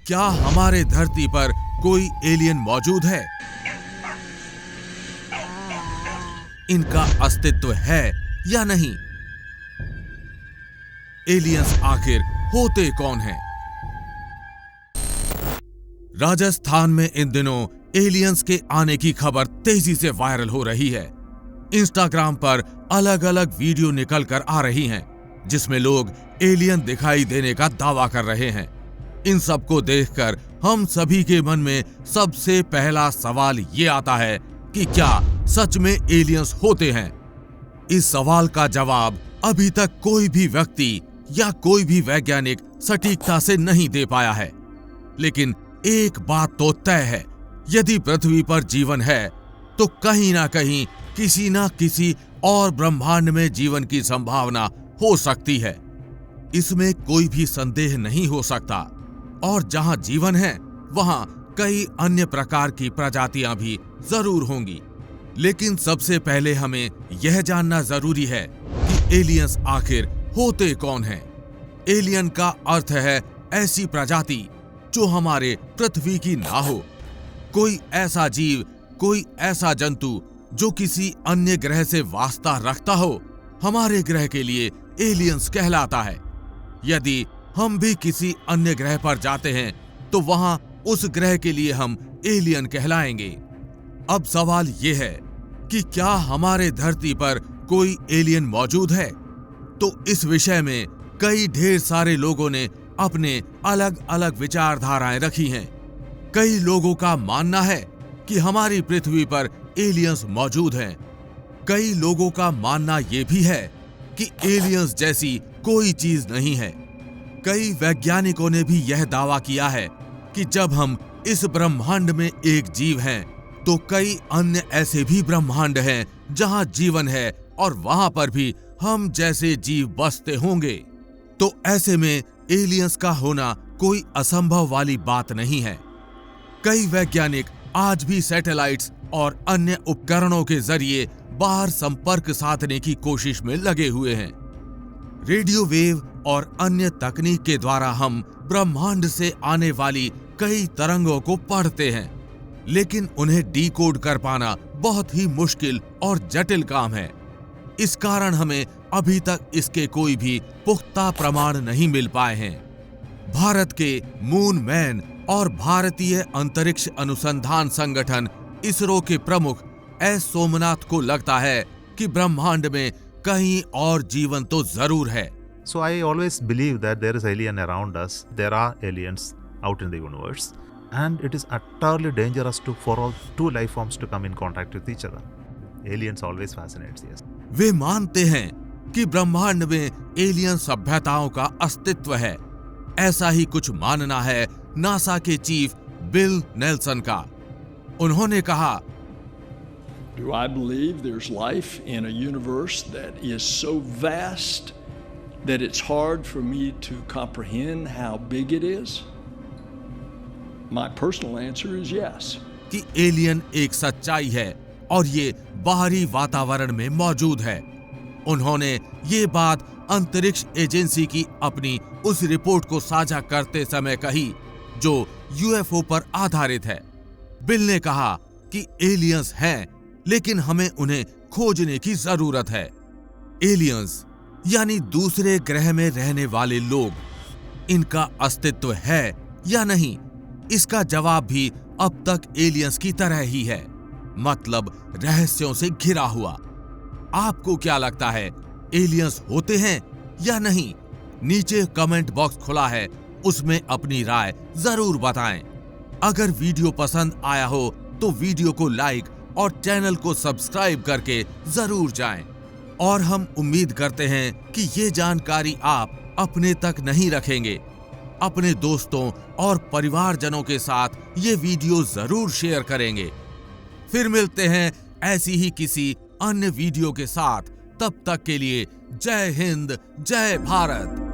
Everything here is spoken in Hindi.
क्या हमारे धरती पर कोई एलियन मौजूद है? इनका अस्तित्व है या नहीं? एलियंस आखिर होते कौन हैं? राजस्थान में इन दिनों एलियंस के आने की खबर तेजी से वायरल हो रही है। इंस्टाग्राम पर अलग अलग वीडियो निकल कर आ रही हैं, जिसमें लोग एलियन दिखाई देने का दावा कर रहे हैं। इन सब को देखकर हम सभी के मन में सबसे पहला सवाल ये आता है कि क्या सच में एलियंस होते हैं? इस सवाल का जवाब अभी तक कोई भी व्यक्ति या कोई भी वैज्ञानिक सटीकता से नहीं दे पाया है। लेकिन एक बात तो तय है, यदि पृथ्वी पर जीवन है तो कहीं ना कहीं किसी ना किसी और ब्रह्मांड में जीवन की संभावना हो सकती है। इसमें कोई भी संदेह नहीं हो सकता। और जहां जीवन है वहां कई अन्य प्रकार की प्रजातियां भी जरूर होंगी। लेकिन सबसे पहले हमें यह जानना जरूरी है कि एलियंस आखिर होते कौन हैं। एलियन का अर्थ है ऐसी प्रजाति जो हमारे पृथ्वी की ना हो। कोई ऐसा जीव, कोई ऐसा जंतु जो किसी अन्य ग्रह से वास्ता रखता हो, हमारे ग्रह के लिए एलियंस कहलाता है। यदि हम भी किसी अन्य ग्रह पर जाते हैं तो वहां उस ग्रह के लिए हम एलियन कहलाएंगे। अब सवाल यह है कि क्या हमारे धरती पर कोई एलियन मौजूद है? तो इस विषय में कई ढेर सारे लोगों ने अपने अलग अलग विचारधाराएं रखी हैं। कई लोगों का मानना है कि हमारी पृथ्वी पर एलियंस मौजूद हैं। कई लोगों का मानना यह भी है कि एलियंस जैसी कोई चीज नहीं है। कई वैज्ञानिकों ने भी यह दावा किया है कि जब हम इस ब्रह्मांड में एक जीव हैं, तो कई अन्य ऐसे भी ब्रह्मांड हैं जहां जीवन है और वहां पर भी हम जैसे जीव बसते होंगे। तो ऐसे में एलियंस का होना कोई असंभव वाली बात नहीं है। कई वैज्ञानिक आज भी सैटेलाइट्स और अन्य उपकरणों के जरिए बाहर संपर्क साधने की कोशिश में लगे हुए हैं। रेडियो वेव और अन्य तकनीक के द्वारा हम ब्रह्मांड से आने वाली कई तरंगों को पढ़ते हैं, लेकिन उन्हें डिकोड कर पाना बहुत ही मुश्किल और जटिल काम है। इस कारण हमें अभी तक इसके कोई भी पुख्ता प्रमाण नहीं मिल पाए हैं। भारत के मून मैन और भारतीय अंतरिक्ष अनुसंधान संगठन इसरो के प्रमुख एस सोमनाथ को लगता है कि ब्रह्मांड में कहीं और जीवन तो जरूर है। So I always believe that there is alien around us. There are aliens out in the universe, and it is utterly dangerous for all two life forms to come in contact with each other. Aliens always fascinates us. वे मानते हैं कि ब्रह्मांड में एलियन सभ्यताओं का अस्तित्व है। ऐसा ही कुछ मानना है नासा के चीफ बिल नेल्सन का। उन्होंने कहा, Do I believe there's life in a universe that is so vast that it's hard for me to comprehend how big it is? My personal answer is yes. कि एलियन एक सच्चाई है और ये बाहरी वातावरण में मौजूद है। उन्होंने ये बात अंतरिक्ष एजेंसी की अपनी उस रिपोर्ट को साझा करते समय कही जो यूएफओ पर आधारित है। बिल ने कहा कि एलियंस हैं, लेकिन हमें उन्हें खोजने की जरूरत है। एलियंस यानी दूसरे ग्रह में रहने वाले लोग, इनका अस्तित्व है या नहीं, इसका जवाब भी अब तक एलियंस की तरह ही है, मतलब रहस्यों से घिरा हुआ। आपको क्या लगता है, एलियंस होते हैं या नहीं? नीचे कमेंट बॉक्स खुला है, उसमें अपनी राय जरूर बताएं। अगर वीडियो पसंद आया हो तो वीडियो को लाइक और चैनल को सब्सक्राइब करके जरूर जाएं। और हम उम्मीद करते हैं कि ये जानकारी आप अपने तक नहीं रखेंगे। अपने दोस्तों और परिवारजनों के साथ ये वीडियो जरूर शेयर करेंगे। फिर मिलते हैं ऐसी ही किसी अन्य वीडियो के साथ। तब तक के लिए जय हिंद, जय भारत।